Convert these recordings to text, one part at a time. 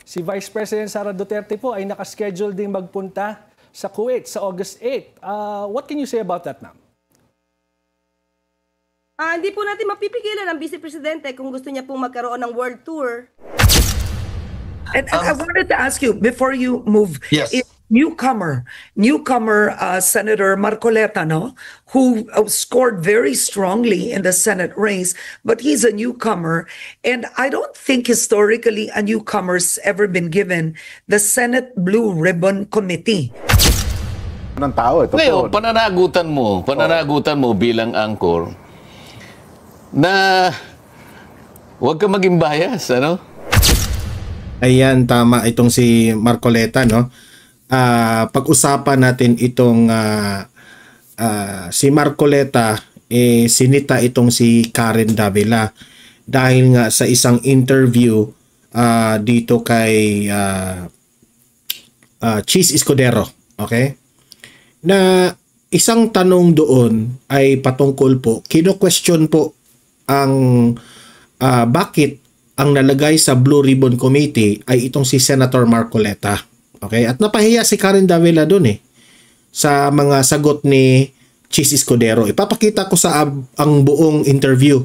Si Vice President Sara Duterte po ay nakaschedule ding magpunta sa Kuwait sa August 8. What can you say about that, ma'am? Hindi po natin mapipigilan ang Vice Presidente kung gusto niya pong magkaroon ng world tour. And I wanted to ask you, before you move, Yes. newcomer Senator Marcoleta, no, who scored very strongly in the Senate race, but he's a newcomer, and I don't think historically a newcomer's ever been given the Senate Blue Ribbon Committee. Ng tao, ito Ngayon, po. pananagutan mo bilang angkor na huwag ka maging bias, ano? Ayan, tama itong si Marcoleta, no? Pag-usapan natin itong si Marcoleta, sinita itong si Karen Davila dahil nga sa isang interview dito kay Cheese Escudero, okay? Na isang tanong doon ay patungkol po, kino-question po ang bakit ang nalagay sa Blue Ribbon Committee ay itong si Senator Marcoleta. Okay? At napahiya si Karen Davila doon sa mga sagot ni Cheese Escudero. Ipapakita ko sa ang buong interview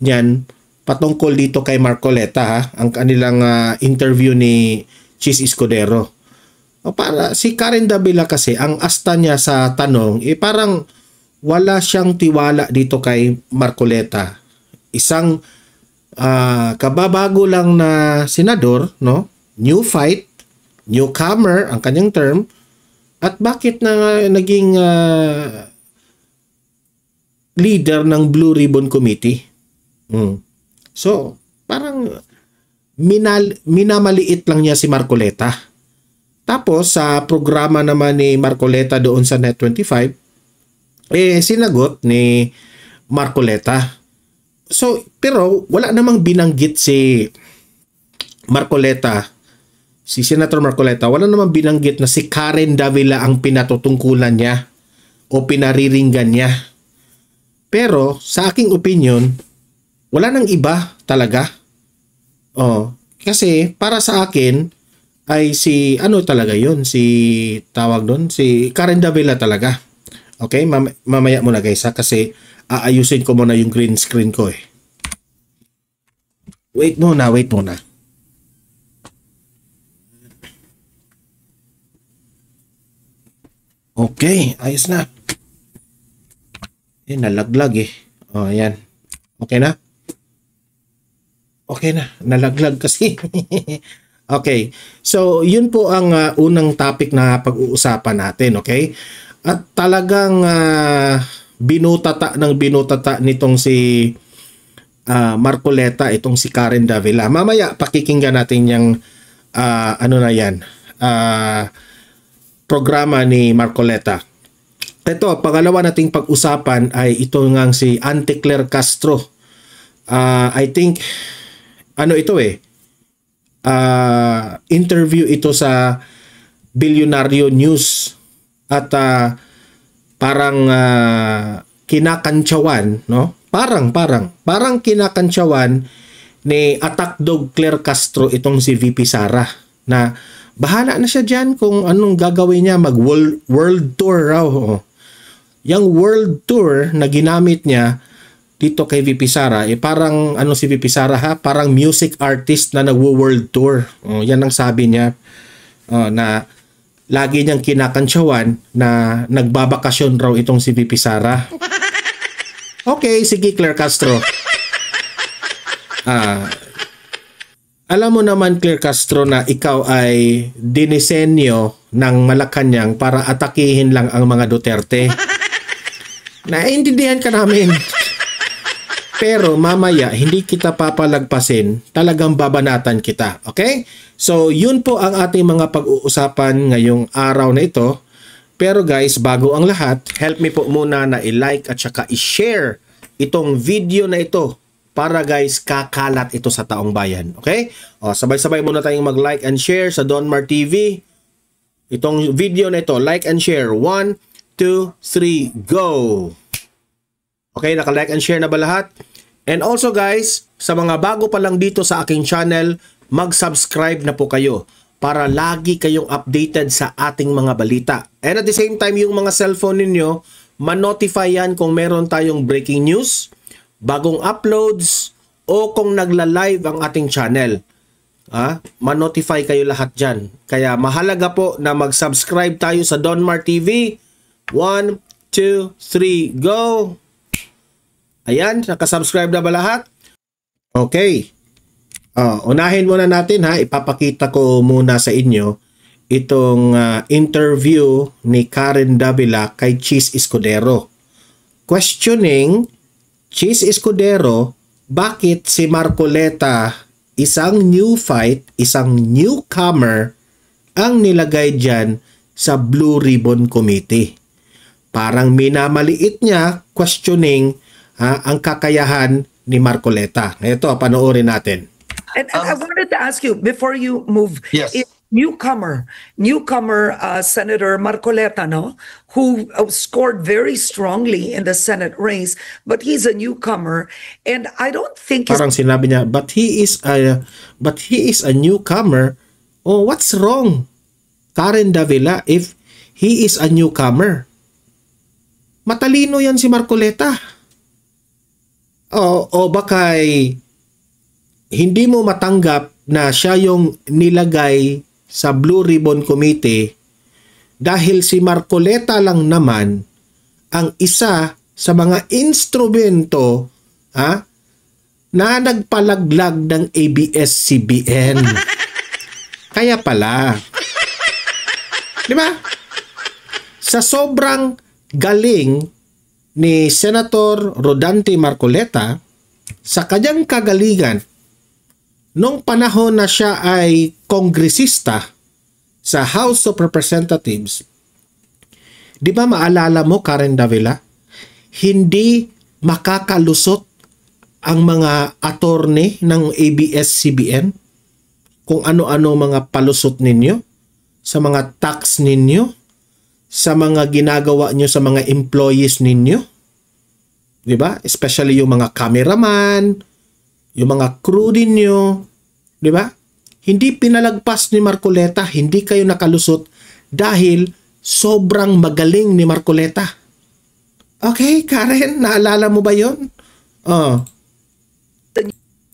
niyan patungkol dito kay Marcoleta, ha? Ang kanilang interview ni Cheese Escudero. Para si Karen Davila kasi, ang asta niya sa tanong, parang wala siyang tiwala dito kay Marcoleta. Isang kababago lang na senador, no? New fight, newcomer ang kanyang term, at bakit na naging leader ng Blue Ribbon Committee? So, parang minamaliit lang niya si Marcoleta. Tapos sa programa naman ni Marcoleta doon sa Net25, sinagot ni Marcoleta. So, pero wala namang binanggit si Marcoleta, si Senator Marcoleta, wala namang binanggit na si Karen Davila ang pinatutungkulan niya o pinariringgan niya. Pero sa aking opinion, wala nang iba talaga. Kasi para sa akin ay si ano talaga yun, si tawag doon, si Karen Davila talaga. Okay, mamaya muna guys kasi aayusin ko muna yung green screen ko Wait muna. Okay, ayos na. Nalaglag ayan. Okay na? Okay na, nalaglag kasi. Okay, so yun po ang unang topic na pag-uusapan natin, okay? At talagang binutata nitong si Marcoleta, itong si Karen Davila. Mamaya pakikinggan natin yung programa ni Marcoleta. Ito, pangalawa nating pag-usapan ay ito ngang si Auntie Claire Castro. I think interview ito sa Bilyonaryo News at parang kinakantsawan, no? Parang kinakantsawan ni Attack Dog Claire Castro itong si VP Sara na bahala na siya diyan kung anong gagawin niya, mag world tour raw. Yung world tour na ginamit niya dito kay VP Sara, parang si VP Sara parang music artist na nagwo-world tour. Yan ang sabi niya na lagi niyang kinakantsawan na nagbabakasyon raw itong si VP Sara. Okay, sige Claire Castro. Alam mo naman Claire Castro na ikaw ay dinisenyo ng Malacanang para atakihin lang ang mga Duterte. Naiintindihan ka namin. Pero mamaya, hindi kita papalagpasin, talagang babanatan kita. Okay? So, yun po ang ating mga pag-uusapan ngayong araw na ito. Pero guys, bago ang lahat, help me po muna na i-like at saka i-share itong video na ito para guys, kakalat ito sa taong bayan. Okay? Sabay-sabay muna tayong mag-like and share sa Donmar TV. Itong video na ito, like and share. 1, 2, 3, go! Okay, naka-like and share na ba lahat? And also guys, sa mga bago pa lang dito sa aking channel, mag-subscribe na po kayo para lagi kayong updated sa ating mga balita. And at the same time, yung mga cellphone ninyo, ma-notify yan kung meron tayong breaking news, bagong uploads, o kung nagla-live ang ating channel. Ma-notify kayo lahat dyan. Kaya mahalaga po na mag-subscribe tayo sa Donmar TV. 1, 2, 3, go! Ayan, nakasubscribe na ba lahat? Okay. Unahin muna natin ha, ipapakita ko muna sa inyo itong interview ni Karen Davila kay Cheese Escudero. Questioning Cheese Escudero, bakit si Marcoleta, isang new fight, isang newcomer, ang nilagay dyan sa Blue Ribbon Committee. Parang minamaliit niya, questioning ang kakayahan ni Marcoleta. Ito, panoorin natin. And I wanted to ask you, before you move, Yes. newcomer Senator Marcoleta, no, who scored very strongly in the Senate race, but he's a newcomer, and I don't think Parang sinabi niya, but he is a newcomer. Oh, what's wrong, Karen Davila, if he is a newcomer? Matalino yan si Marcoleta. O bakay hindi mo matanggap na siya yung nilagay sa Blue Ribbon Committee dahil si Marcoleta lang naman ang isa sa mga instrumento na nagpalaglag ng ABS-CBN. Kaya pala. Di ba? Sa sobrang galing ni Senator Rodante Marcoleta, sa kanyang kagalingan, nung panahon na siya ay kongresista sa House of Representatives, di ba maalala mo, Karen Davila, hindi makakalusot ang mga attorney ng ABS-CBN kung ano-ano mga palusot ninyo, sa mga tax ninyo, sa mga ginagawa nyo sa mga employees ninyo. Di ba? Especially yung mga cameraman, yung mga crew ninyo, di ba? Hindi pinalagpas ni Marcoleta, hindi kayo nakalusot dahil sobrang magaling ni Marcoleta. Okay, Karen, naalala mo ba yun?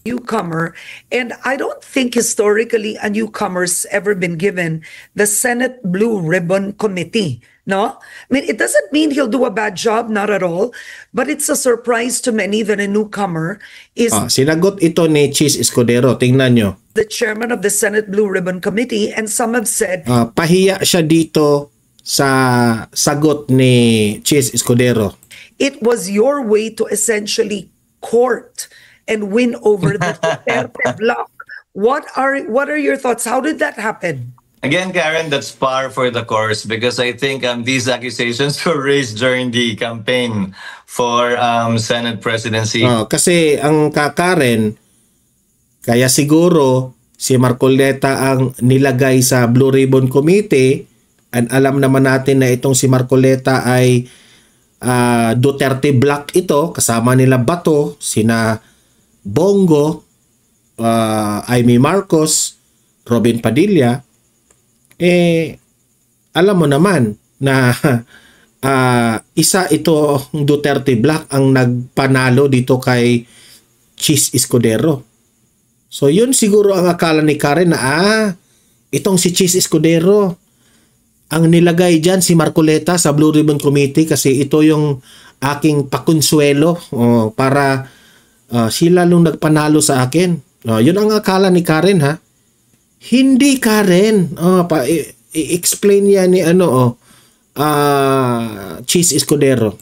newcomer, and I don't think historically a newcomer's ever been given the Senate Blue Ribbon Committee. No? I mean, it doesn't mean he'll do a bad job, not at all, but it's a surprise to many that a newcomer is Sinagot ito ni Cheese Escudero. Tingnan nyo. the chairman of the Senate Blue Ribbon Committee, and some have said Pahiya siya dito sa sagot ni Cheese Escudero. it was your way to essentially court and win over the Duterte bloc. What are your thoughts? How did that happen? Again, Karen, that's par for the course because I think these accusations were raised during the campaign for Senate presidency. Kasi ang Karen, kaya siguro si Marcoleta ang nilagay sa Blue Ribbon Committee, and alam naman natin na itong si Marcoleta ay Duterte block ito, kasama nila Bato, sina Bongo, Amy Marcos, Robin Padilla. Alam mo naman na isa ito Duterte block ang nagpanalo dito kay Cheese Escudero. So yun siguro ang akala ni Karen na itong si Cheese Escudero ang nilagay dyan si Marcoleta sa Blue Ribbon Committee kasi ito yung aking pakonsuelo para sila nung nagpanalo sa akin. Yun ang akala ni Karen, ha? Hindi, Karen. I-explain yan ni Cheese Escudero.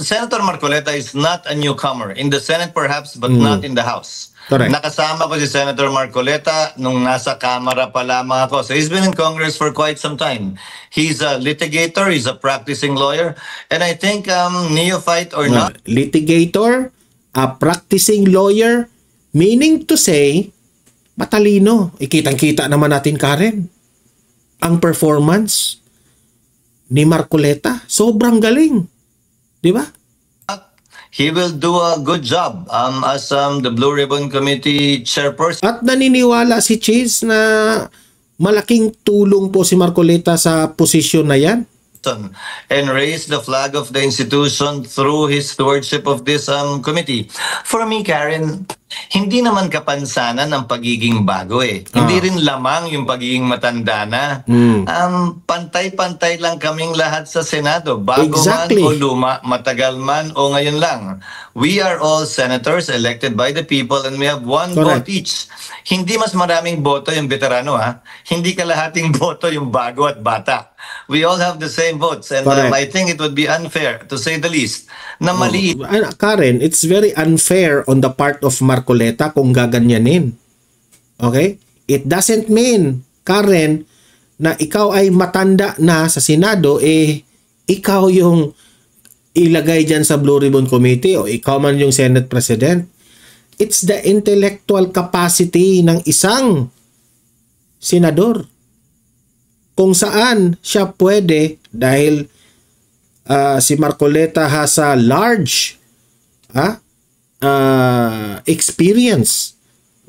Senator Marcoleta is not a newcomer. In the Senate perhaps, but not in the House. Correct. Nakasama ko si Senator Marcoleta nung nasa Kamara pa lamang ako. So he's been in Congress for quite some time. He's a litigator, he's a practicing lawyer, and I think neophyte or not. Litigator, a practicing lawyer, meaning to say, matalino. Ikitang-kita naman natin, Karen. Ang performance ni Marcoleta, sobrang galing. Di ba? he will do a good job as the Blue Ribbon Committee chairperson. At naniniwala si Cheese na malaking tulong po si Marcoleta sa posisyon na yan. And raise the flag of the institution through his stewardship of this committee. For me, Karen, hindi naman kapansanan ang pagiging bago eh. Hindi rin lamang yung pagiging matanda na. Pantay-pantay lang kaming lahat sa Senado. Bago Exactly. man o luma, matagal man o ngayon lang. We are all senators elected by the people and we have one Correct. vote each. Hindi mas maraming boto yung veterano ha. Hindi kalahating boto yung bago at bata. We all have the same votes and Correct. I think it would be unfair to say the least na maliit Karen, it's very unfair on the part of Marcoleta kung gaganyanin. Okay? It doesn't mean, Karen, na ikaw ay matanda na sa Senado, ikaw yung ilagay dyan sa Blue Ribbon Committee o ikaw man yung Senate President. It's the intellectual capacity ng isang senador. Kung saan siya pwede dahil si Marcoleta has a large experience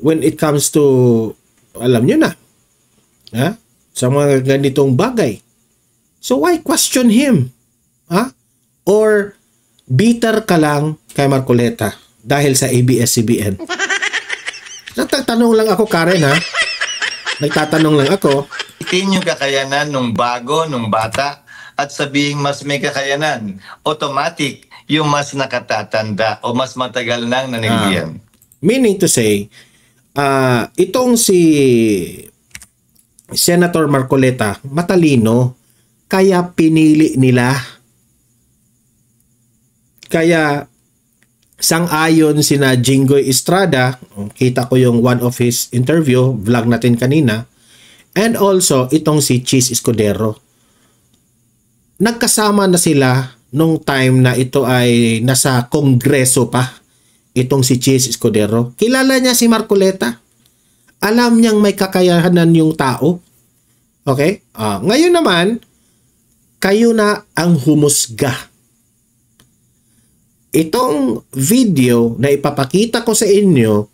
when it comes to, alam nyo na, sa mga ganitong bagay. So why question him? Or bitter ka lang kay Marcoleta dahil sa ABS-CBN? Nagtatanong lang ako, Karen, Nagtatanong lang ako. yung kakayanan nung bago, nung bata at sabihing mas may kakayanan. Automatic yung mas nakatatanda o mas matagal nang naniliyan. Meaning to say, itong si Senator Marcoleta, matalino, kaya pinili nila. Kaya sang-ayon sina Jinggoy Estrada, kita ko yung one of his interview, vlog natin kanina, and also itong si Cheese Escudero. Nagkasama na sila nung time na ito ay nasa kongreso pa, itong si Cheese Escudero. Kilala niya si Marcoleta. Alam niyang may kakayahan yung tao. Okay? Ngayon naman, kayo na ang humusga. Itong video na ipapakita ko sa inyo,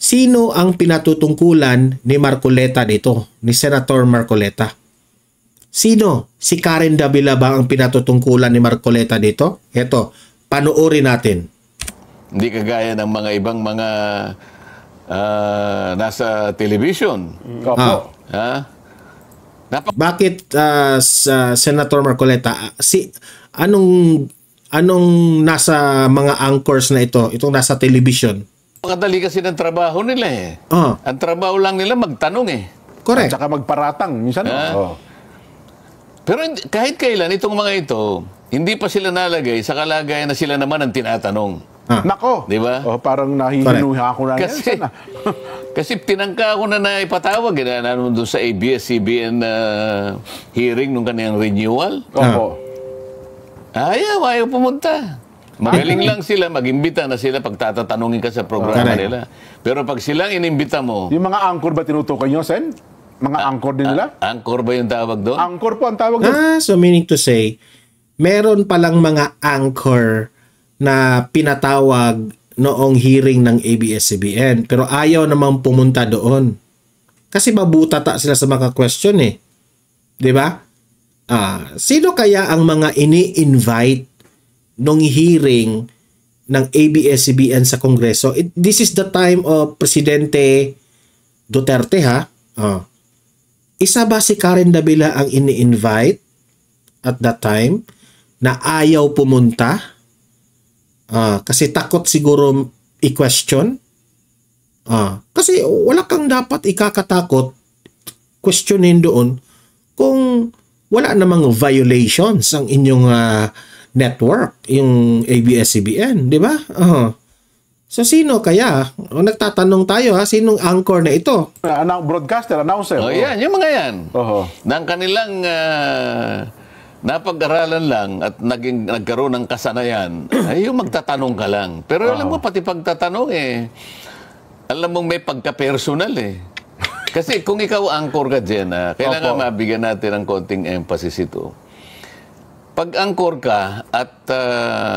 sino ang pinatutungkulan ni Marcoleta dito? Ni Senator Marcoleta. Sino? Si Karen Davila ba ang pinatutungkulan ni Marcoleta dito? Ito, panoorin natin. Hindi kagaya ng mga ibang mga nasa television. Opo. Bakit sa Senator Marcoleta, anong nasa mga anchors na ito? Itong nasa television. Makadali kasi ng trabaho nila eh. Ang trabaho lang nila magtanong eh. Correct. At saka magparatang. Minsan, Pero kahit kailan itong mga ito, hindi pa sila nalagay sa kalagayan na sila naman ang tinatanong. Nako. Di ba? Parang nahihinuha ako na Kasi, yan. kasi tinangka ako na ipatawag doon sa ABS-CBN hearing nung kaniyang renewal. Opo. Ayaw pumunta. Magaling lang sila, mag-imbita na sila pag tatatanungin ka sa programa nila. Pero pag silang inimbita mo... Yung mga anchor ba tinutukoy nyo, Sen? Mga anchor din nila? Anchor ba yung tawag doon? Anchor po ang tawag doon. So meaning to say, meron palang mga anchor na pinatawag noong hearing ng ABS-CBN. Pero ayaw naman pumunta doon. Kasi mabutata sila sa mga question eh. Di ba? Sino kaya ang mga ini-invite nung hearing ng ABS-CBN sa Kongreso? This is the time of Presidente Duterte, Isa ba si Karen Davila ang ini-invite at that time na ayaw pumunta? Kasi takot siguro i-question. Kasi wala kang dapat ikakatakot questionin doon kung wala namang violations ang inyong network, yung ABS-CBN, di ba? So sino kaya? Nagtatanong tayo sinong anchor na ito? Broadcaster, announcer. Yan, yung mga yan. Nang kanilang napag-aralan lang at nagkaroon ng kasanayan, ay yung magtatanong ka lang. Pero alam mo, pati pagtatanong alam mong may pagka-personal Kasi kung ikaw anchor ka dyan, kailangan mabigyan natin ng konting emphasis ito. pag angkor ka at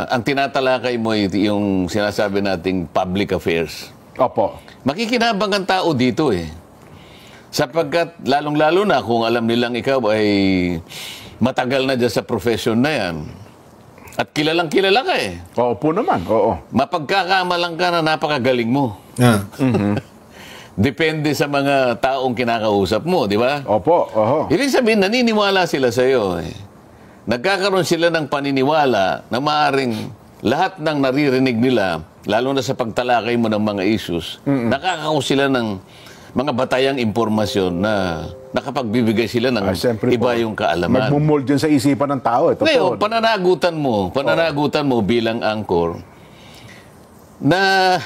ang tinatalakay mo yung sinasabi nating public affairs, Opo. makikinabang ang tao dito eh. Sapagkat lalong-lalo na kung alam nilang ikaw ay matagal na dyan sa profession na yan. At kilalang-kilala ka eh. Opo naman, oo. Mapagkakamalang ka na napakagaling mo. Ah. Depende sa mga taong kinakausap mo, di ba? Opo, oho. Ibig sabihin, naniniwala sila sa iyo. Eh. Nagkakaroon sila ng paniniwala na maaaring lahat ng naririnig nila, lalo na sa pagtalakay mo ng mga issues, nakakakuha sila ng mga batayang impormasyon na nakapagbibigay sila ng Siyempre iba po, yung kaalaman. Magmumold yan sa isipan ng tao. Ito Ngayon, po. pananagutan mo bilang angkor na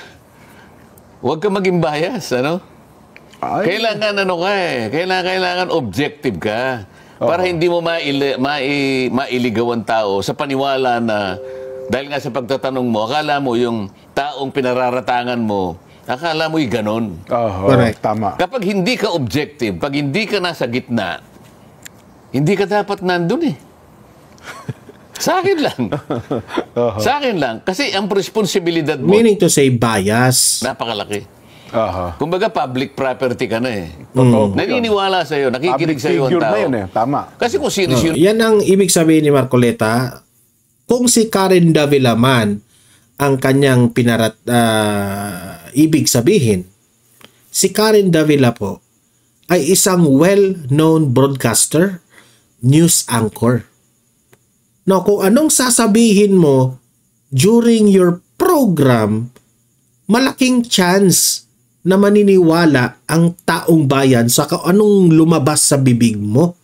huwag ka maging bias, ano? Ay. Kailangan kailangan objective ka para hindi mo mailigaw ang tao sa paniwala na dahil nga sa pagtatanong mo, akala mo yung taong pinararatangan mo, akala mo'y ganon. Oho, Correct. tama. Kapag hindi ka objective, pag hindi ka nasa gitna, hindi ka dapat nandun eh. Sa akin lang. Sa akin lang. Kasi ang responsibilidad mo, Meaning to say bias. napakalaki. Oho. Kumbaga, public property ka na eh. Totoo po yun. Naniniwala sa'yo, nakikinig Public sa'yo ang figure tao. na yun eh. Tama. Kasi kung sino-sino, Yan ang ibig sabihin ni Marcoleta. Kung si Karen Davila man ang kanyang ibig sabihin, si Karen Davila po ay isang well-known broadcaster, news anchor. Now, kung anong sasabihin mo during your program, malaking chance na maniniwala ang taong bayan sa kung anong lumabas sa bibig mo.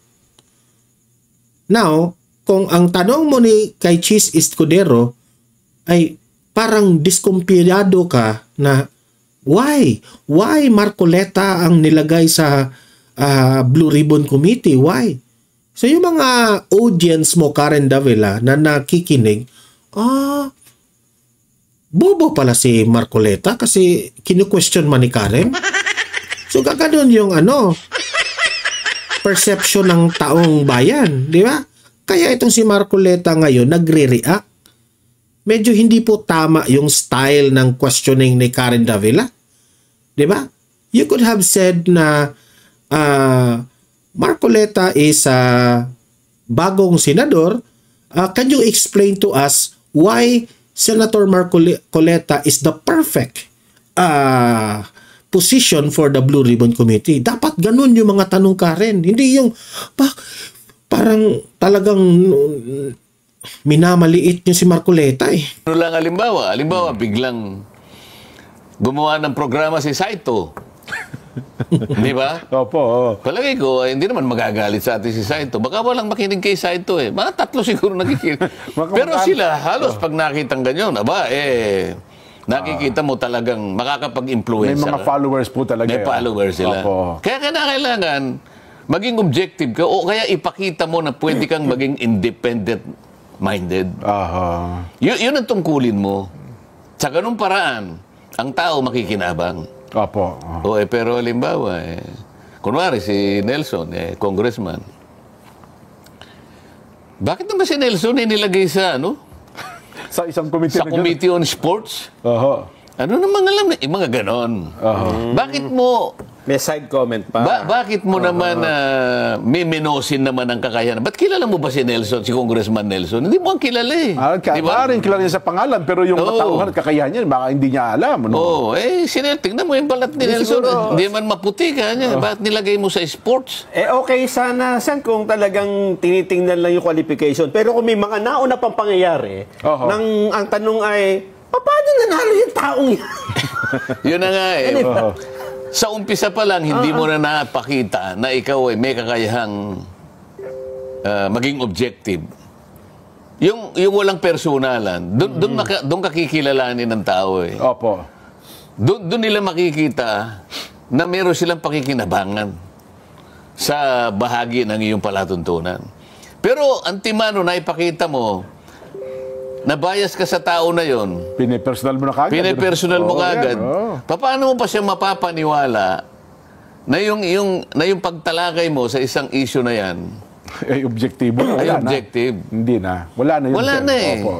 Now, kung ang tanong mo ni kay Cheese Escudero ay parang diskumpiyado ka na why Marcoleta ang nilagay sa Blue Ribbon Committee? Why? So yung mga audience mo, Karen Davila, na nakikinig, bobo pala si Marcoleta kasi kinu-question man ni Karen. So gaganon yung perception ng taong bayan, di ba? Kaya itong si Marcoleta ngayon nagre-react. Medyo hindi po tama yung style ng questioning ni Karen Davila. Di ba? You could have said na Marcoleta is bagong senador. Can you explain to us why Senator Marcoleta is the perfect position for the Blue Ribbon Committee? Dapat ganun yung mga tanong, Karen. Hindi yung parang talagang minamaliit nyo si Marcoleta eh. ano lang halimbawa, biglang gumawa ng programa si Saito. Di ba? Opo, oo. Palagay ko, hindi naman magagalit sa atin si Saito. Baka walang makinig kay Saito eh. Mga 3 siguro nakikinig. Pero sila, halos pag nakitang ganyan, nakikita mo talagang makakapag-influence. May mga followers po talaga. May followers sila. Opo. Kaya kailangan maging objective ka o kaya ipakita mo na pwede kang maging independent-minded. Aha. Yun ang tungkulin mo. Sa ganung paraan, ang tao makikinabang. Opo. Pero halimbawa, kunwari si Nelson, congressman. Bakit naman si Nelson nilagay sa Sa isang committee sa Committee on Sports? Oho. Ano namang alam na, mga ganon. Bakit mo, May side comment pa. bakit mo naman miminosin naman ang kakayahan? Ba't kilala mo ba si Nelson, si Congressman Nelson? Hindi mo ang kilala eh. Di ba? Maaaring kilala niya sa pangalan, pero yung katauhan at kakayahan niya, baka hindi niya alam. No? Tingnan mo yung balat ni Nelson. Hindi man maputi ka niya. Bakit nilagay mo sa sports? Okay sana, Sen, kung talagang tinitingnan lang yung qualification. Pero kung may mga nauna pang pangyayari, ang tanong ay, paano nanalo yung taong yan? Yun na nga eh. Sa umpisa pa lang, hindi mo na napakita na ikaw ay may kakayahang maging objective. Yung walang personalan, doon kakikilalanin ng tao eh. Opo. Doon nila makikita na meron silang pakikinabangan sa bahagi ng iyong palatuntunan. Pero antimano na ipakita mo na bias ka sa tao na yon, Pinipersonal mo na kagad. Pinipersonal mo kagad. Yan, Paano mo pa siya mapapaniwala na yung pagtalakay mo sa isang issue na yan Ay, objektibo. Ay, Wala na. objective. Hindi na. Wala na yun. Wala Sen. na eh. Opo.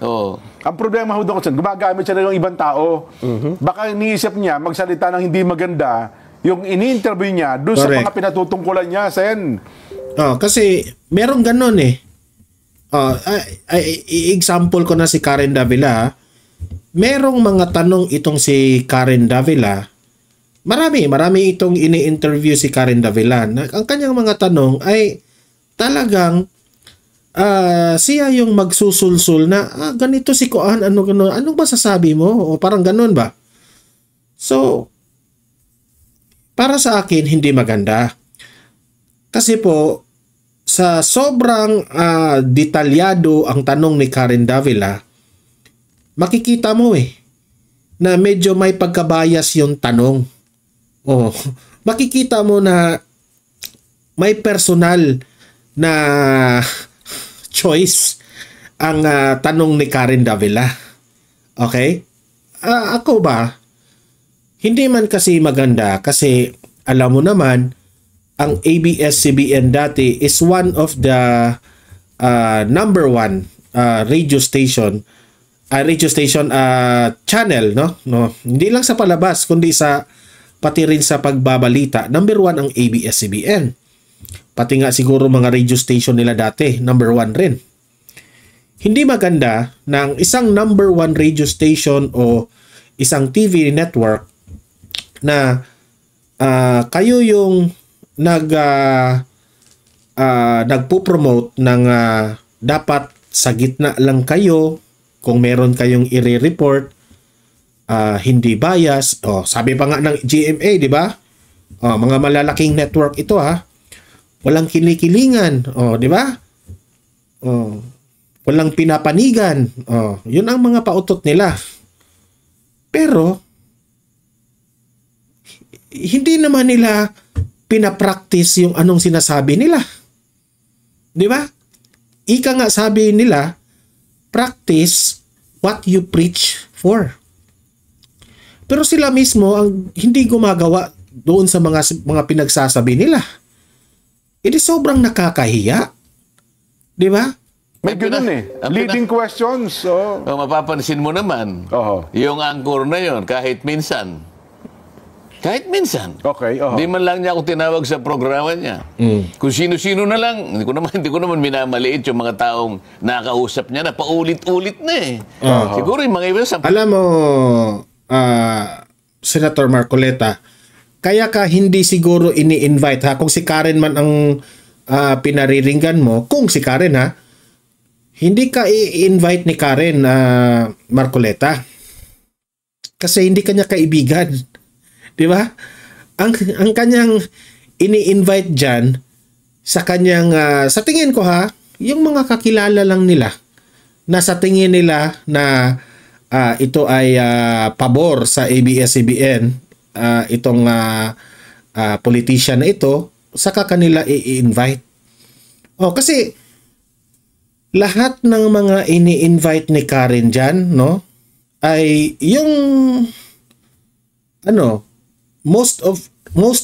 Oo. Ang problema ho doon, Sen, gumagamit siya ng ibang tao. Baka iniisip niya, magsalita ng hindi maganda, yung ini-interview niya, doon sa Correct. mga pinatutungkulan niya, Sen. Kasi merong ganun eh. Example ko na si Karen Davila. Merong mga tanong itong si Karen Davila. Marami itong ini-interview si Karen Davila. Ang kanyang mga tanong ay talagang siya yung magsusulsul na ganito si Kuan, anong masasabi mo? O parang ganun ba? So, para sa akin, hindi maganda. Kasi po, sa sobrang detalyado ang tanong ni Karen Davila, makikita mo na medyo may pagkabayas yung tanong. Makikita mo na may personal na choice ang tanong ni Karen Davila. Okay? Ako ba, hindi man kasi maganda kasi alam mo naman, ang ABS-CBN dati is one of the number one radio station channel, no? Hindi lang sa palabas kundi pati rin sa pagbabalita. Number one ang ABS-CBN. Pati nga siguro mga radio station nila dati, number one rin. Hindi maganda na ang isang number one radio station o isang TV network na kayo yung nagpo-promote ng dapat sa gitna lang kayo kung meron kayong i-report, hindi bias. Sabi pa nga ng GMA, di ba? Mga malalaking network ito walang kinikilingan, di ba? Walang pinapanigan. Yun ang mga pautot nila. Pero hindi naman nila pinapractice yung anong sinasabi nila. Di ba? Ika nga sabi nila, practice what you preach for. Pero sila mismo ang hindi gumagawa doon sa mga pinagsasabi nila. Edi sobrang nakakahiya. Di ba? May ganun leading questions. Mapapansin mo naman, yung anchor na yon kahit minsan. Okay. Hindi man lang niya ako tinawag sa programa niya. Kung sino-sino na lang, hindi ko naman minamaliit yung mga taong nakausap niya na paulit-ulit na Siguro yung mga iba Alam mo, Senator Marcoleta, kaya ka hindi siguro ini-invite kung si Karen man ang pinariringgan mo, kung si Karen hindi ka i-invite ni Karen Marcoleta. Kasi hindi kanya kaibigan. Di ba? Ang kanyang ini-invite diyan sa kanyang sa tingin ko yung mga kakilala lang nila na sa tingin nila na ito ay pabor sa ABS-CBN, itong politician na ito, saka kanila i-invite. Kasi lahat ng mga ini-invite ni Karen dyan, no, ay yung most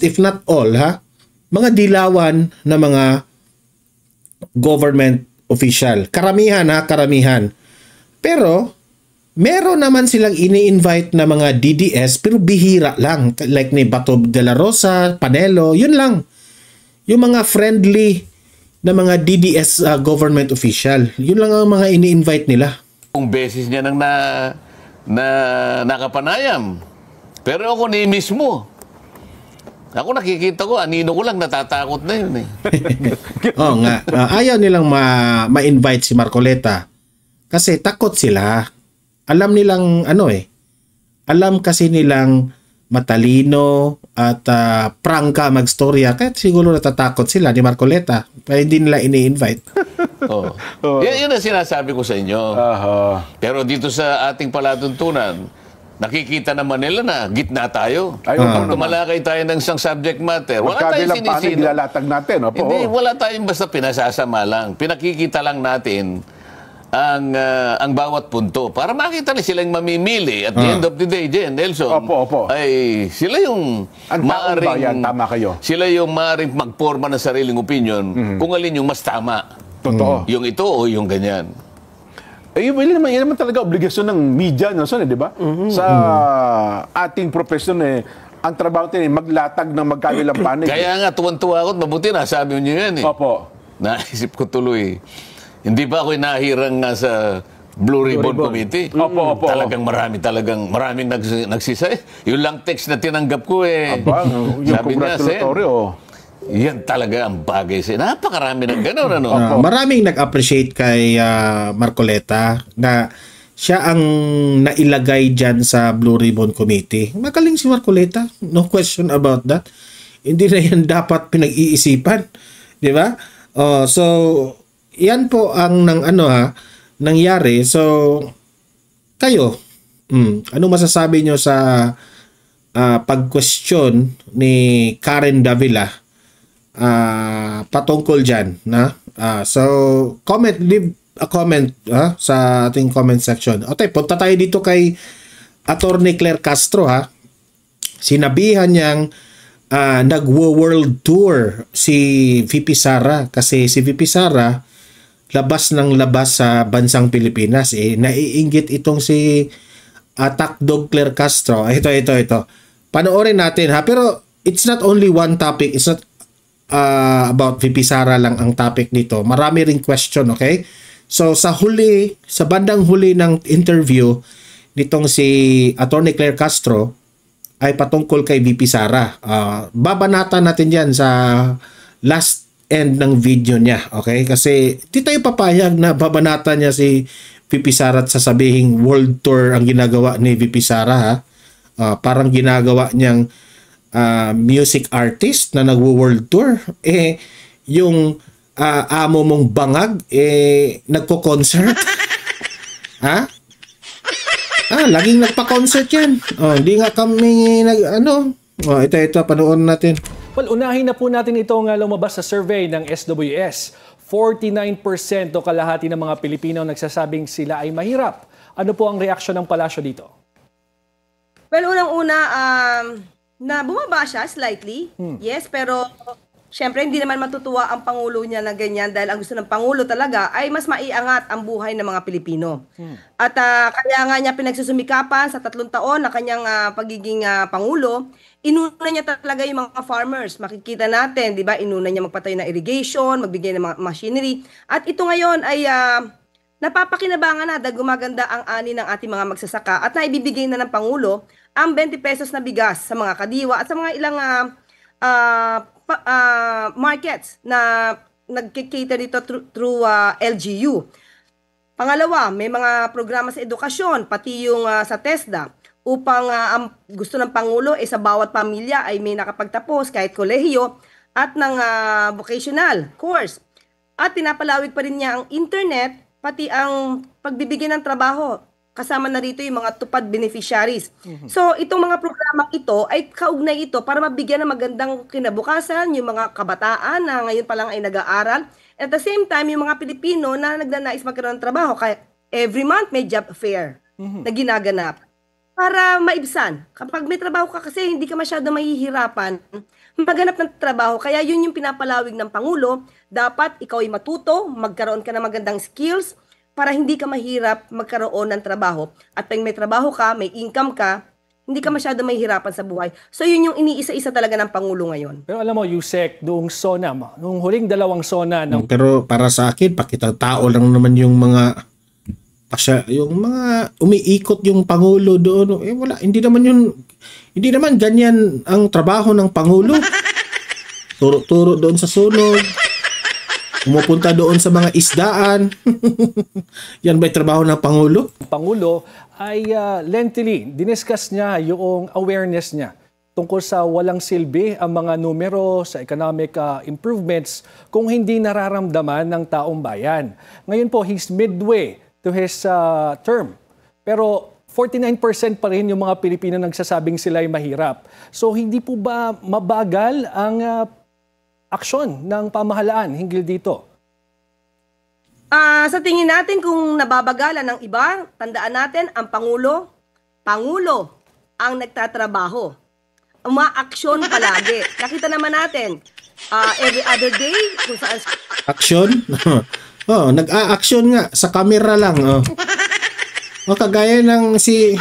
if not all mga dilawan na mga government official. Karamihan. Pero meron naman silang ini-invite na mga DDS pero bihira lang. Like ni Bato de la Rosa, Panelo, yun lang. Yung mga friendly na mga DDS government official. Yun lang ang mga ini-invite nila. Kung beses niya nang nakapanayam. Pero ako ni mismo. Ako nakikita ko, anino ko lang natatakot na yun nga. Ayaw nilang ma-invite si Marcoleta. Kasi takot sila. Alam nilang alam kasi nilang matalino at prangka magstorya. Kaya siguro natatakot sila ni Marcoleta. Kaya hindi nila ini-invite. Yan ang sinasabi ko sa inyo. Pero dito sa ating palatuntunan, nakikita naman nila na gitna tayo. Pag tumalakay tayo ng isang subject matter, wala tayong sinisino. Nilalatag natin. Hindi, wala tayong basta pinasasama lang. Pinakikita lang natin ang bawat punto para makita na silang mamimili at the end of the day, Jen, Nelson, Opo. ay sila yung Ang taong bayan, tama kayo. Sila yung maaring magporma ng sariling opinion kung alin yung mas tama. Totoo. Yung ito o yung ganyan. Yun naman talaga obligasyon ng media, Nelson, di ba? Sa ating profesyon, ang trabaho natin maglatag ng magkabilang panig. Kaya nga, tuwan-tuwa ako at mabuti nasabi niyo yan eh. Opo. Naisip ko tuloy. Hindi ba ako nahirang nga sa Blue Ribbon Committee? Opo. Maraming nagsisay. Yung lang text na tinanggap ko Aba, yung sabi niya, congratulatory, yan talaga ang bagay sa'yo. Napakarami ng gano'n, Maraming nag-appreciate kay Marcoleta na siya ang nailagay dyan sa Blue Ribbon Committee. Magaling si Marcoleta. No question about that. Hindi na yan dapat pinag-iisipan. Di ba? So, yan po ang nangyari. So, kayo, ano masasabi nyo sa pag-question ni Karen Davila patungkol dyan? So, leave a comment sa ating comment section. Okay, punta tayo dito kay Attorney Claire Castro. Sinabihan niyang nagwo-world tour si VP Sara kasi si VP Sara labas ng labas sa bansang Pilipinas. Naiinggit itong si Takdog Claire Castro. Ito. Panoorin natin Pero it's not only one topic. It's not about VP Sara lang ang topic nito. Marami ring question, okay? So sa bandang huli ng interview nitong si Attorney Claire Castro ay patungkol kay VP Sara. Babanatan natin yan sa last end ng video niya. Okay? Kasi di tayo papayag na babanatan niya si VP Sara at sasabihing world tour ang ginagawa ni VP Sara. Parang ginagawa niyang music artist na nagwo-world tour. Yung amo mong bangag, nagko-concert. Laging nagpa-concert yan. Hindi nga kami ito, panoorin natin. Well, unahin na po natin itong lumabas sa survey ng SWS. 49% o kalahati ng mga Pilipino nagsasabing sila ay mahirap. Ano po ang reaksyon ng palasyo dito? Well, unang-una, na bumaba siya slightly. Yes, pero syempre hindi naman matutuwa ang Pangulo niya na ganyan dahil ang gusto ng Pangulo talaga ay mas maiangat ang buhay ng mga Pilipino. At kaya nga niya pinagsusumikapan sa 3 taon na kanyang pagiging Pangulo, inuna niya talaga yung mga farmers. Makikita natin, di ba, inuna niya magpatayo ng irrigation, magbigay ng mga machinery. At ito ngayon ay napapakinabangan na dahil gumaganda ang ani ng ating mga magsasaka at naibibigay na ng Pangulo ang 20 pesos na bigas sa mga kadiwa at sa mga ilang markets na nagkikater dito through LGU. Pangalawa, may mga programa sa edukasyon, pati yung sa TESDA, upang ang gusto ng Pangulo sa bawat pamilya ay may nakapagtapos kahit kolehiyo at ng vocational course. At pinapalawig pa rin niya ang internet, pati ang pagbibigay ng trabaho. Kasama na rito yung mga tupad beneficiaries. So, itong mga programang ito ay kaugnay ito para mabigyan ng magandang kinabukasan yung mga kabataan na ngayon pa lang ay nag-aaral. At the same time, yung mga Pilipino na nagnanais magkaroon ng trabaho. Kaya every month may job fair na ginaganap para maibsan. Kapag may trabaho ka kasi hindi ka masyado mahihirapan maghanap ng trabaho. Kaya yun yung pinapalawig ng Pangulo. Dapat ikaw ay matuto, magkaroon ka ng magandang skills para hindi ka mahirap magkaroon ng trabaho. At pag may trabaho ka, may income ka, hindi ka masyado mahihirapan sa buhay. So yun yung iniisa-isa talaga ng Pangulo ngayon. Pero alam mo, Yusek, noong SONA, noong huling 2 SONA. Pero para sa akin, pakita-tao lang naman yung mga umiikot yung Pangulo doon. Wala, hindi naman ganyan ang trabaho ng Pangulo. Turo-turo doon sa sunog. Pumupunta doon sa mga isdaan. Yan ba'y trabaho ng Pangulo? Pangulo ay lengthily diniscuss niya yung awareness niya tungkol sa walang silbi ang mga numero sa economic improvements kung hindi nararamdaman ng taong bayan. Ngayon po, he's midway to his term. Pero 49% pa rin yung mga Pilipino nagsasabing sila ay mahirap. So hindi po ba mabagal ang aksyon ng pamahalaan hinggil dito? Sa tingin natin kung nababagalan ng iba, tandaan natin ang Pangulo ang nagtatrabaho. Umaaksyon palagi. Nakita naman natin, every other day, kung saan... Action? Nag-a-action nga sa camera lang. Kagaya ng si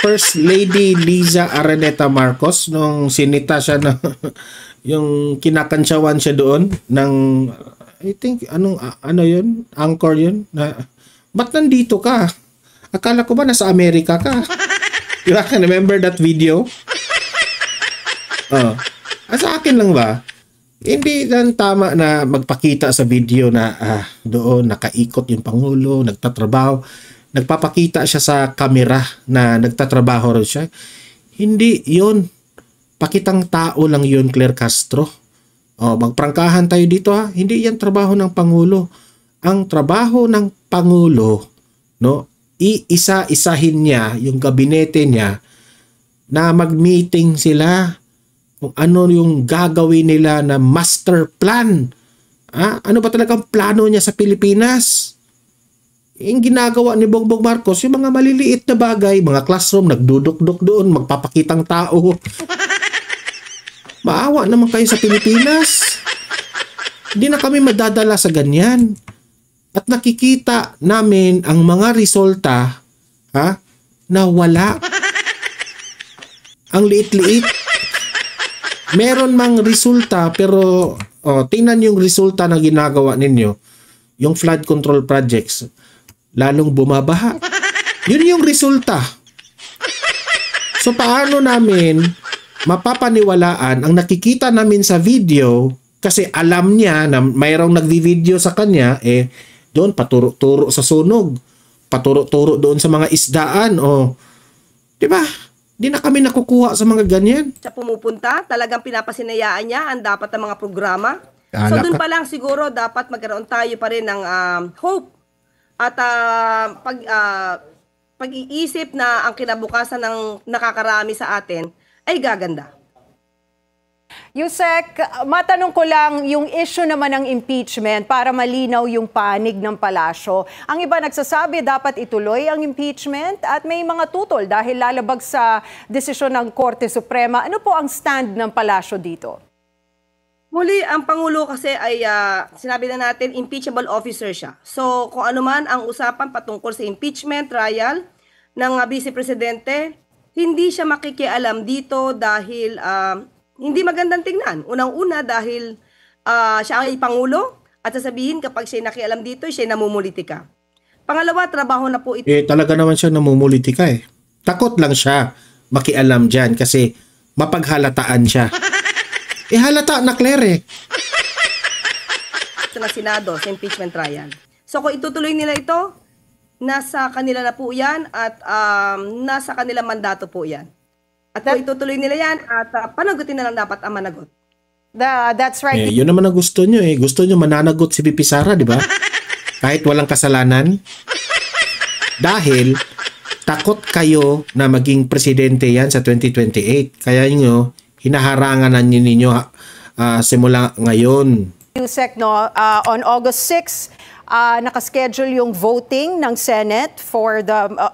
First Lady Liza Araneta Marcos nung sinita siya na yung kinakantsawan siya doon ng I think ano yun? Anchor yun na ba't nandito ka? Akala ko ba nasa Amerika ka? Diba? Remember that video? Sa akin lang ba? Hindi lang tama na magpakita sa video na doon nakaikot yung Pangulo, nagtatrabaho. Nagpapakita siya sa kamera na nagtatrabaho rin siya. Hindi yun. Pakitang tao lang yun, Claire Castro. Magprangkahan tayo dito ha. Hindi yan trabaho ng Pangulo. Ang trabaho ng Pangulo, no, iisa-isahin niya yung gabinete niya na mag-meeting sila kung ano yung gagawin nila na master plan. Ano ba talagang plano niya sa Pilipinas? Yung ginagawa ni Bongbong Marcos, yung mga maliliit na bagay, mga classroom, nagdudok-dok doon, magpapakitang tao. Maawa naman kayo sa Pilipinas. Hindi na kami madadala sa ganyan. At nakikita namin ang mga resulta na wala. Ang liit-liit. Meron mang resulta pero tingnan yung resulta na ginagawa ninyo. Yung flood control projects. Lalong bumabaha. Yun yung resulta. So paano namin mapapaniwalaan ang nakikita namin sa video kasi alam niya na mayroong nagvi-video sa kanya doon paturo-turo sa sunog. Paturo-turo doon sa mga isdaan di ba? Di na kami nakukuha sa mga ganyan. Siya pumupunta, talagang pinapasinayaan niya ang dapat ng mga programa. So doon pa lang siguro dapat magkaroon tayo pa rin ng hope at pag-iisip na ang kinabukasan ng nakakarami sa atin ay gaganda. Yusek, matanong ko lang yung issue naman ng impeachment para malinaw yung panig ng palasyo. Ang iba nagsasabi dapat ituloy ang impeachment at may mga tutol dahil lalabag sa desisyon ng Korte Suprema. Ano po ang stand ng palasyo dito? Muli, ang Pangulo kasi ay sinabi na natin impeachable officer siya. So kung ano man ang usapan patungkol sa impeachment trial ng Vice Presidente, hindi siya makikialam dito dahil hindi magandang tingnan. Unang-una dahil siya ay Pangulo at sasabihin kapag siya nakialam dito, siya namumulitika. Pangalawa, trabaho na po ito. Talaga naman siya namumulitika Takot lang siya makialam dyan kasi mapaghalataan siya. Halata na Claire na Senado sa impeachment trial. So kung itutuloy nila ito, nasa kanila na po yan at nasa kanila mandato po yan. At kung itutuloy nila yan at panagutin na lang dapat ang managot. That's right. Yun naman ang gusto nyo Gusto nyo mananagot si VP Sara, di ba? Kahit walang kasalanan. Dahil takot kayo na maging presidente yan sa 2028. Kaya nyo, hinaharangan na ninyo simula ngayon. Yusek, on August 6, nakaschedule yung voting ng Senate for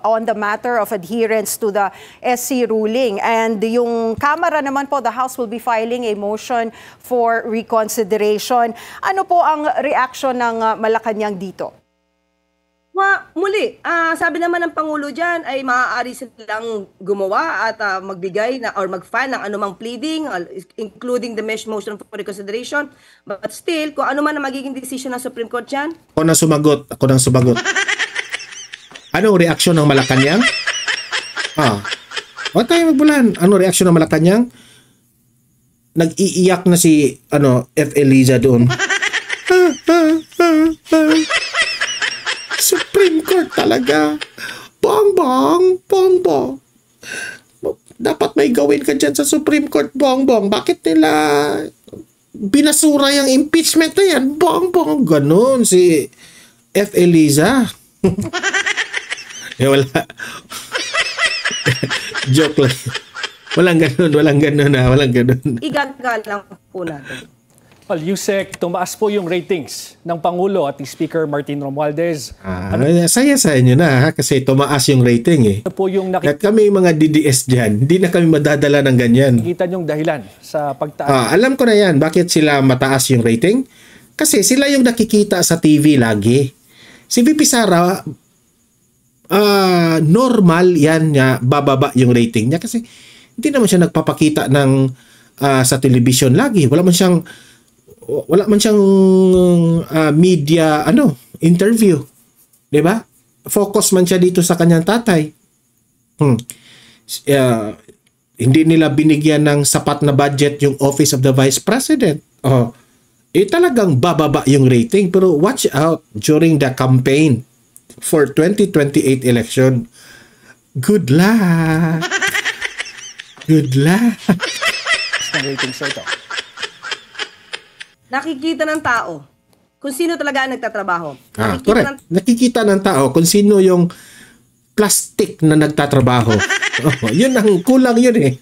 on the matter of adherence to the SC ruling. And yung Kamara naman po, the House will be filing a motion for reconsideration. Ano po ang reaction ng Malacanang dito? Muli, sabi naman ng Pangulo dyan ay maaari silang gumawa at magbigay or mag-file ng anumang pleading, including the motion for reconsideration. But still, kung ano man ang magiging decision ng Supreme Court dyan. Ako nang sumagot. Anong reaksyon ng Malacanang? Huwag tayo magbulan. Anong reaksyon ng Malacanang? Nag-iiyak na si F. Eliza doon. Supreme Court talaga. Bongbong. Dapat may gawin ka dyan sa Supreme Court, Bongbong. Bakit nila binasura yung impeachment na yan? Bongbong. Ganon si F. Eliza. Wala. Joke lang. Walang ganun. Igagalang po natin. Well, Yusek, tumaas po yung ratings ng Pangulo at ni Speaker Martin Romualdez. Saya sa inyo na ha, kasi tumaas yung rating eh. Ano po yung At kami mga DDS dyan, hindi na kami madadala ng ganyan. nakikita niyong dahilan sa pagtaas? Alam ko na yan, bakit sila mataas yung rating? Kasi sila yung nakikita sa TV lagi. Si VP Sara, normal yan niya, bababa yung rating niya kasi hindi naman siya nagpapakita ng sa television lagi. Wala man siyang media interview. 'Di ba? Focus man siya dito sa kanyang tatay. Hindi nila binigyan ng sapat na budget yung Office of the Vice President. Talagang bababa yung rating. Pero watch out during the campaign for 2028 election. Good luck. Good luck. Ng ratings ito. Nakikita ng tao kung sino talaga ang nagtatrabaho. Correct. Nakikita ng tao kung sino yung plastic na nagtatrabaho. Yun ang kulang yun eh.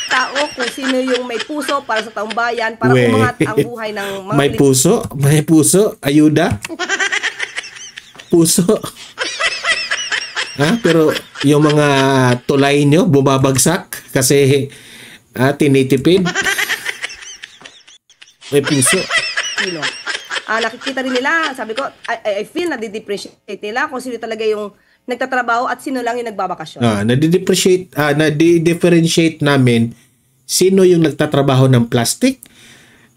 Tao kung sino yung may puso para sa taong bayan, para umangat ang buhay ng mga may puso, ayuda. Puso. Pero yung mga tulay nyo bumabagsak kasi tinitipid. May puso. Nakikita rin nila, sabi ko, I feel na di-depreciate nila kung sino talaga yung nagtatrabaho at sino lang yung nagbabakasyon. Nadi-differentiate namin sino yung nagtatrabaho ng plastic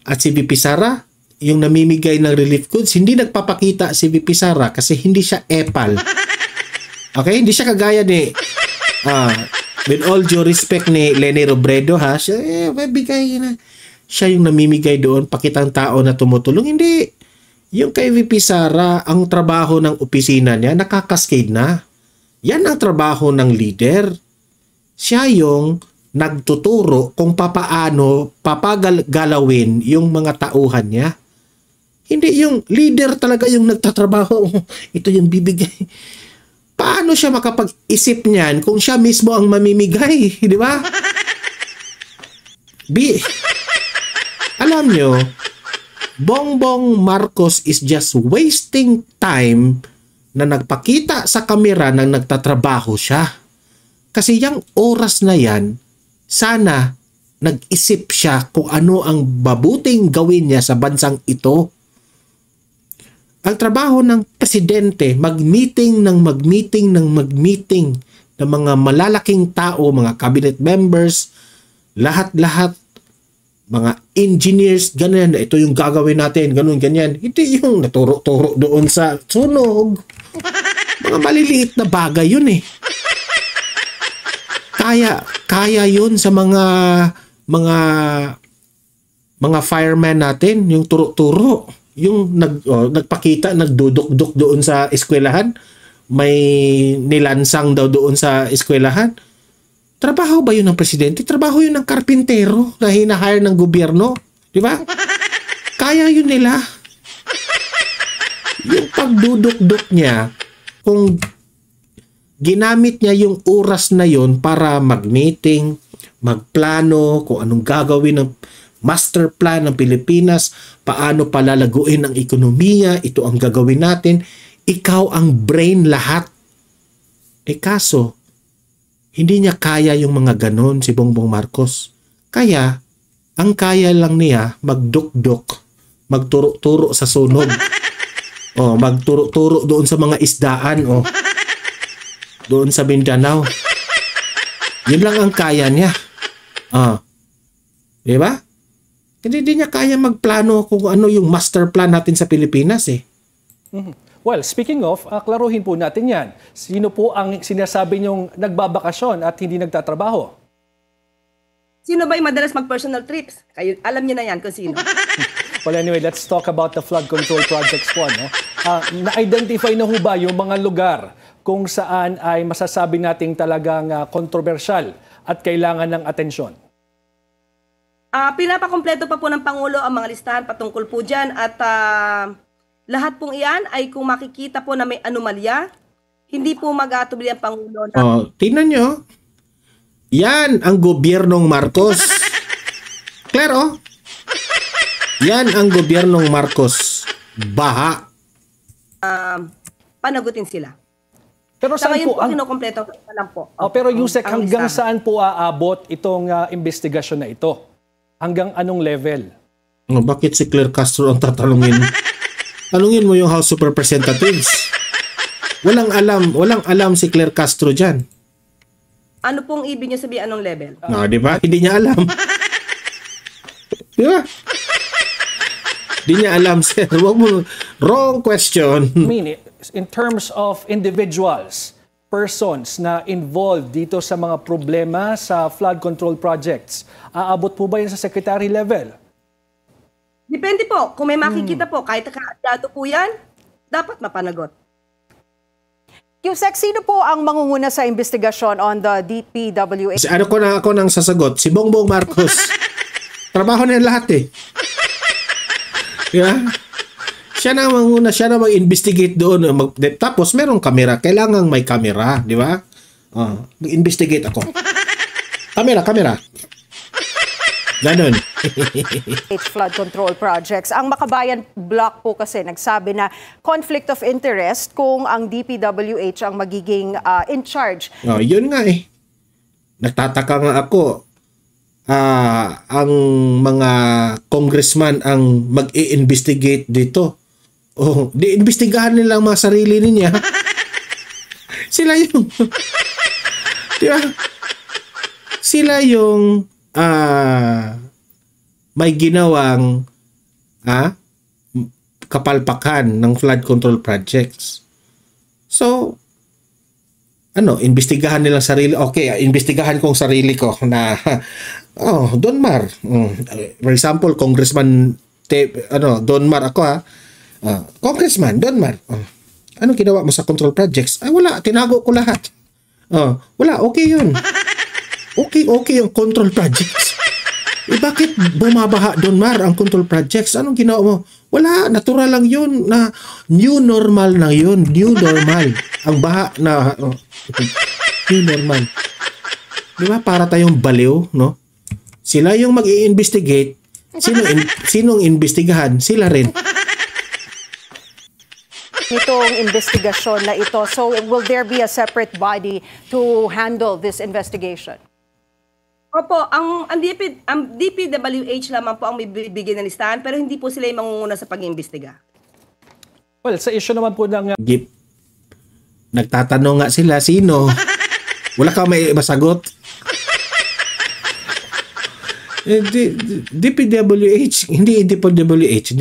at si VP Sara, yung namimigay ng relief goods. Hindi nagpapakita si VP Sara kasi hindi siya epal. Okay? Hindi siya kagaya ni with all due respect ni Leni Robredo ha, siya bigay na. Siya yung namimigay doon, pakitang tao na tumutulong. Hindi. Yung kay VP Sara, ang trabaho ng opisina niya, nakakaskade na. Yan ang trabaho ng leader. Siya yung nagtuturo kung papaano papagalawin yung mga tauhan niya. Hindi yung leader talaga yung nagtatrabaho. Ito yung bibigay. Paano siya makapag-isip niyan kung siya mismo ang mamimigay? Di ba? Alam nyo, Bongbong Marcos is just wasting time na nagpakita sa kamera na nagtatrabaho siya. Kasi yung oras na yan, sana nag-isip siya kung ano ang mabuting gawin niya sa bansang ito. Ang trabaho ng presidente, mag-meeting ng mga malalaking tao, mga cabinet members, lahat-lahat, mga engineers, ganyan, ito yung gagawin natin, ganun, ganyan. Hindi yung naturo-turo doon sa sunog. Mga maliliit na bagay yun eh. Kaya yun sa mga fireman natin, yung turo-turo. Yung nagpakita, nagduduk-duk doon sa eskwelahan. May nilansang daw doon sa eskwelahan. Trabaho ba yun ng presidente? Trabaho yun ng karpintero na hinahire ng gobyerno. Di ba? Kaya yun nila. Yung pagduduk-duk niya, kung ginamit niya yung oras na yun para mag-meeting, magplano, kung anong gagawin ng master plan ng Pilipinas, paano palalaguin ang ekonomiya, ito ang gagawin natin, ikaw ang brain lahat. Kaso, hindi niya kaya yung mga ganon si Bongbong Marcos. Kaya, ang kaya lang niya magduk-duk, magturo-turo sa sunog. Magturo-turo doon sa mga isdaan. Doon sa Mindanao. Yun lang ang kaya niya. Di ba? Hindi niya kaya magplano kung ano yung master plan natin sa Pilipinas eh. Well, speaking of, klaruhin po natin yan. Sino po ang sinasabi niyong nagbabakasyon at hindi nagtatrabaho? Sino ba yung madalas mag-personal trips? Kayo, alam niyo na yan kung sino. Well, anyway, let's talk about the flood control projects po. Na-identify na ho ba yung mga lugar kung saan ay masasabi nating talagang kontrobersyal at kailangan ng atensyon? Pinapakompleto pa po ng Pangulo ang mga listahan patungkol po dyan at lahat pong iyan ay kung makikita po na may anomalya, hindi po mag-atubili ang Pangulo na... Tingnan nyo. Yan ang gobyernong Marcos. Claro. Yan ang gobyernong Marcos. Baha. Panagutin sila. Pero Sa saan ngayon po po, ang... kinukompleto ko pa lang po. pero Yusek, ang hanggang listahan. saan po aabot itong investigasyon na ito? Hanggang anong level? Bakit si Claire Castro ang tatanungin? Tanungin mo yung House of Representatives. Walang alam si Claire Castro dyan. Ano pong ibig niyo sabihin, anong level? Di ba? Hindi niya alam. Di ba? Hindi niya alam, sir. Wag mo, wrong question. I mean, in terms of individuals, persons na involved dito sa mga problema sa flood control projects, aabot po ba yun sa secretary level? Depende po. Kung may makikita po, kahit kaadyado po yan, dapat mapanagot. Yusek, sino po ang mangunguna sa investigasyon on the DPWH? Ako nang sasagot, si Bongbong Marcos. Trabaho na yan lahat eh. Yeah? Siya na manguna, siya na mag-investigate doon. Tapos merong kamera, kailangang may kamera, di ba? Mag-investigate ako. Kamera. Ganon. Flood control projects. Ang Makabayan Block po kasi nagsabi na conflict of interest kung ang DPWH ang magiging in charge. Yun nga eh. Nagtataka nga ako. Ang mga congressman ang mag-i-investigate dito. Di-investigahan nila ang mga sarili niya. Sila yung... di ba? Sila yung may ginawang kapalpakan ng flood control projects. So, imbestigahan nila sarili. Okay, imbestigahan kong sarili ko na Don Mar. For example, Congressman Don Mar ako Congressman Don Mar. Anong ginawa mo sa control projects? Wala, tinago ko lahat. Wala, okay yun. Okay yung control projects. Bakit bumabaha Don Mar ang control projects? Anong ginawa mo? Wala, natural lang yun na new normal na yun. New normal. Ang baha na new normal. Di ba? Para tayong baliw, no? Sila yung mag-i-investigate. Sinong investigahan? Sila rin. Itong investigasyon na ito. So, will there be a separate body to handle this investigation? Opo, ang DPWH lamang po ang may bibigyan ng listahan, pero hindi po sila yung mangunguna sa pag-iimbestiga. Well, sa issue naman po ng... Nagtatanong nga sila, sino? Wala ka may masagot? DPWH, hindi DPWH,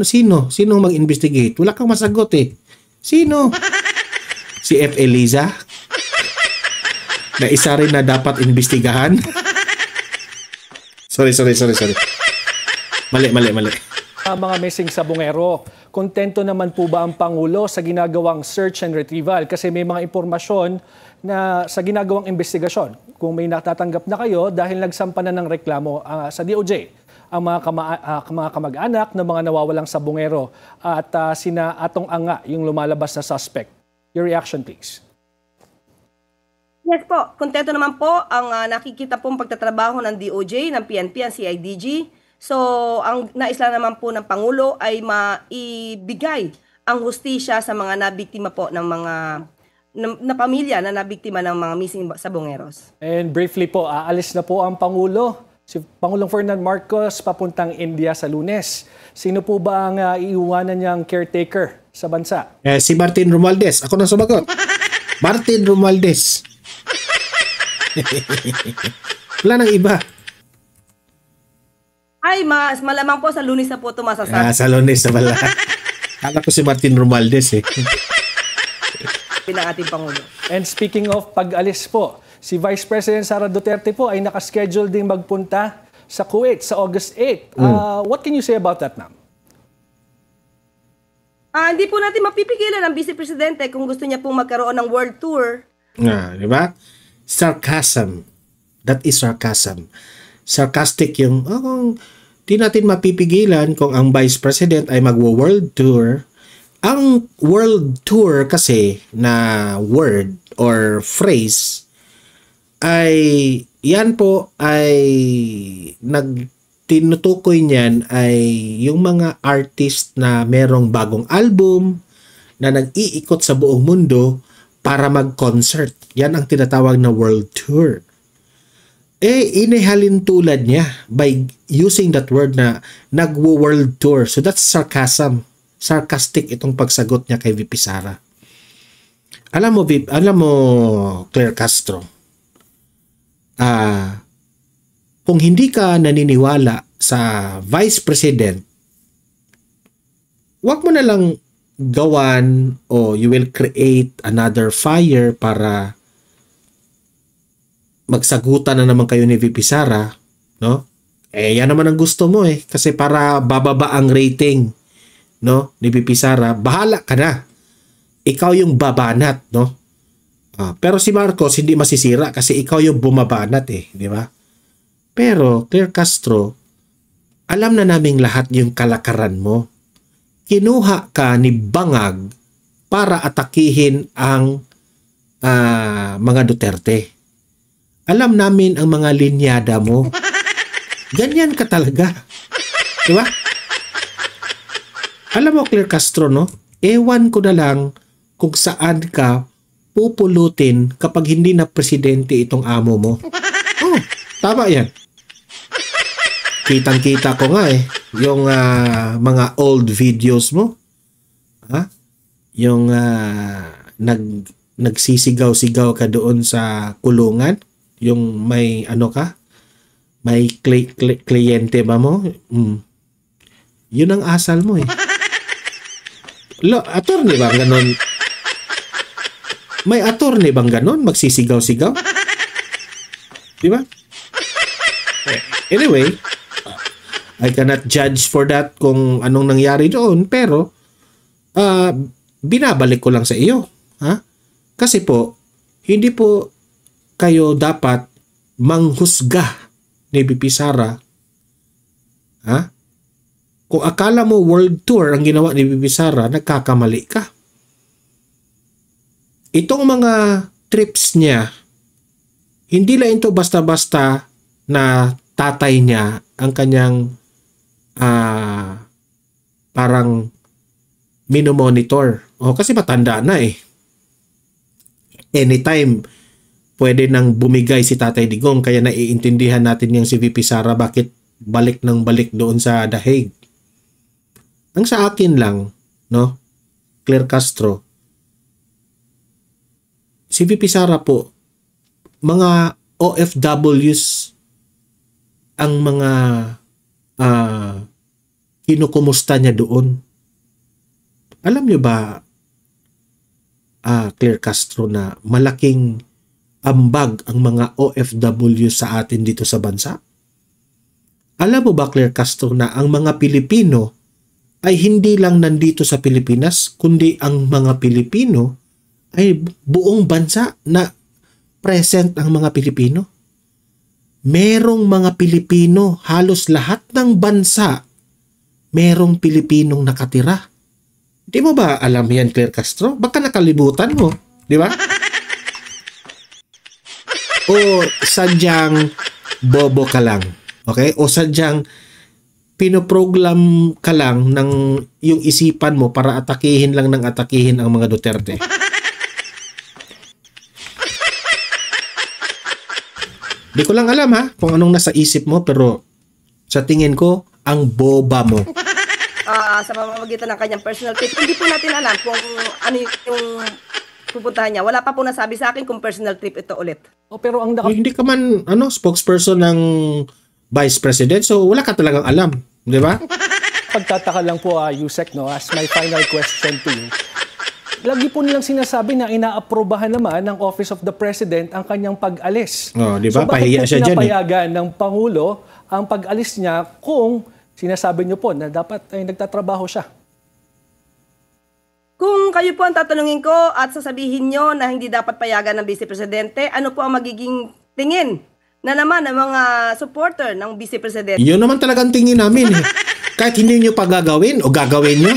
sino? Sinong mag-investigate? Wala kang masagot eh. Sino? Si F. Eliza? Na isa rin na dapat investigahan? Sorry. Mali. Mga missing sabongero, kontento naman po ba ang Pangulo sa ginagawang search and retrieval? Kasi may mga impormasyon na sa ginagawang investigasyon, kung may natatanggap na kayo dahil nagsampa na ng reklamo sa DOJ, ang mga kamag-anak ng mga nawawalang sabongero at sina Atong Anga, yung lumalabas na suspect. Your reaction, please. Yes po, kontento naman po ang nakikita pong pagtatrabaho ng DOJ, ng PNP, ng CIDG. So, ang nais lang naman po ng Pangulo ay maibigay ang hustisya sa mga nabiktima po ng mga na pamilya na nabiktima ng mga missing sabongeros. And briefly po, aalis na po ang Pangulo. Si Pangulong Ferdinand Marcos papuntang India sa Lunes. Sino po ba ang iiwanan niyang caretaker sa bansa? Si Martin Romualdez. Ako na sumagot. Martin Romualdez. Wala nang iba. Ay, mas malamang po sa Lunes na po ito masasabi. Sa Lunes na pala. Kala ko si Martin Romualdez eh. Ng ating Pangulo. And speaking of pag-alis po, si Vice President Sara Duterte po ay nakaschedule ding magpunta sa Kuwait sa August 8. What can you say about that, ma'am? Hindi po natin mapipigilan ang Vice Presidente kung gusto niya pong magkaroon ng world tour. Di ba? Sarcasm. That is sarcasm. Sarcastic yung, di natin mapipigilan kung ang Vice President ay magwo-world tour. Ang world tour kasi na word or phrase ay yan po ay tinutukoy niyan ay yung mga artist na merong bagong album na nag-iikot sa buong mundo para mag-concert. Yan ang tinatawag na world tour. Inihalin tulad niya by using that word na nag-world tour. So that's sarcasm. Sarcastic itong pagsagot niya kay VP Sara. Alam mo, Claire Castro, kung hindi ka naniniwala sa Vice President, wag mo na lang gawan o you will create another fire para magsagutan na naman kayo ni VP Sara, no? Yan naman ang gusto mo kasi para bababa ang rating, no, ni VP Sara. Bahala ka na. Ikaw yung babanat, no? Pero si Marcos hindi masisira kasi ikaw yung bumabanat di ba? Pero Claire Castro, alam na naming lahat yung kalakaran mo. Kinuha ka ni Bangag para atakihin ang mga Duterte. Alam namin ang mga linyada mo. Ganyan ka talaga. Di ba? Alam mo, Claire Castro, no? Ewan ko na lang kung saan ka pupulutin kapag hindi na presidente itong amo mo. Tama yan. Kitang-kita ko nga yung mga old videos mo. Yung nagsisigaw-sigaw ka doon sa kulungan. Yung may may kliyente ba mo? Yun ang asal mo attorney ba ganon? May attorney bang ganon? Magsisigaw-sigaw? Di ba? Anyway, I cannot judge for that kung anong nangyari doon, pero binabalik ko lang sa iyo. Kasi po, hindi po kayo dapat manghusga ni VP Sara. Kung akala mo world tour ang ginawa ni VP Sara, nagkakamali ka. Itong mga trips niya, hindi lang ito basta-basta na tatay niya ang kanyang parang minomonitor. Kasi matanda na Anytime, pwede nang bumigay si Tatay Digong, kaya naiintindihan natin yung si VP Sara bakit balik ng balik doon sa The Hague. Ang sa akin lang, no, Claire Castro, si VP Sara po, mga OFWs ang mga kinukumusta niya doon. Alam niyo ba, Claire Castro, na malaking ambag ang mga OFW sa atin dito sa bansa? Alam mo ba, Claire Castro, na ang mga Pilipino ay hindi lang nandito sa Pilipinas, kundi ang mga Pilipino ay buong bansa na present ang mga Pilipino? Merong mga Pilipino, halos lahat ng bansa, merong Pilipinong nakatira. Di mo ba alam yan, Claire Castro? Baka nakalibutan mo, di ba? O sadyang bobo ka lang, okay? O sadyang pinoprogram ka lang ng yung isipan mo para atakihin lang ng atakihin ang mga Duterte. Di ko lang alam kung anong nasa isip mo, pero sa tingin ko, ang boba mo. Sa pamamagitan ng kanyang personal trip, hindi po natin alam kung ano yung pupuntahan niya. Wala pa po nasabi sa akin kung personal trip ito ulit. Pero ang hindi ka man spokesperson ng Vice President, so wala ka talagang alam, di ba? Pagtataka lang po, Yusek, no, as my final question to you. Lagi po nilang sinasabi na inaaprobahan naman ng Office of the President ang kanyang pag-alis. Di ba? So bakit Pahiya siya dyan pinapayagan ng Pangulo ang pag-alis niya kung sinasabi niyo po na dapat ay nagtatrabaho siya? Kung kayo po ang tatanungin ko at sasabihin nyo na hindi dapat payagan ng Vice Presidente, ano po ang magiging tingin na naman ng mga supporter ng Vice Presidente? Yun naman talagang tingin namin Kahit hindi nyo pa gagawin o gagawin nyo,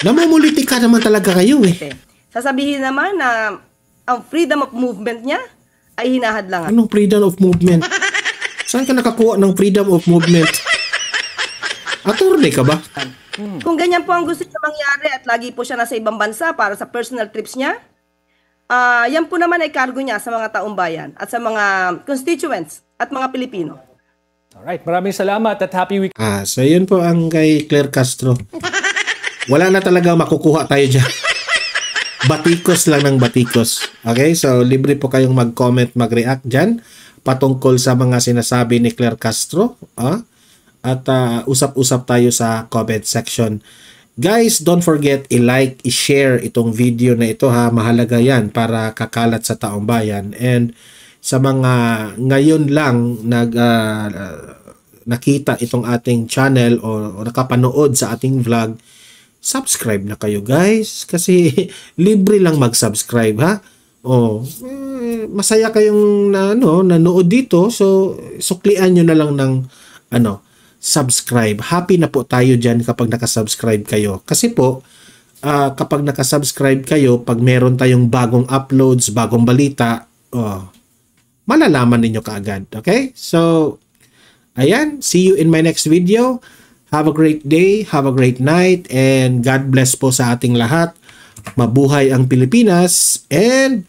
namumulitika naman talaga kayo Sasabihin naman na ang freedom of movement niya ay hinahadlangan. Anong freedom of movement? Saan ka nakakuha ng freedom of movement? Attorney ka ba? Kung ganyan po ang gusto niya mangyari at lagi po siya nasa ibang bansa para sa personal trips niya, yan po naman ay cargo niya sa mga taong bayan at sa mga constituents at mga Pilipino. Alright, maraming salamat at happy week. So yun po ang kay Claire Castro. Wala na talaga makukuha tayo dyan. Batikos lang ng batikos. Okay, so libre po kayong mag-comment, mag-react dyan patungkol sa mga sinasabi ni Claire Castro. At usap-usap tayo sa comment section. Guys, don't forget i-like, i-share itong video na ito ha. Mahalaga yan para kakalat sa taong bayan. And sa mga ngayon lang nakita itong ating channel o nakapanood sa ating vlog, subscribe na kayo guys. Kasi libre lang mag-subscribe ha. Masaya kayong nanood dito. So, suklian nyo na lang ng subscribe. Happy na po tayo dyan kapag nakasubscribe kayo. Kasi po, kapag nakasubscribe kayo, pag meron tayong bagong uploads, bagong balita, malalaman ninyo kaagad. Okay? So, ayan. See you in my next video. Have a great day. Have a great night. And God bless po sa ating lahat. Mabuhay ang Pilipinas. And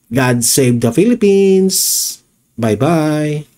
God save the Philippines. Bye-bye.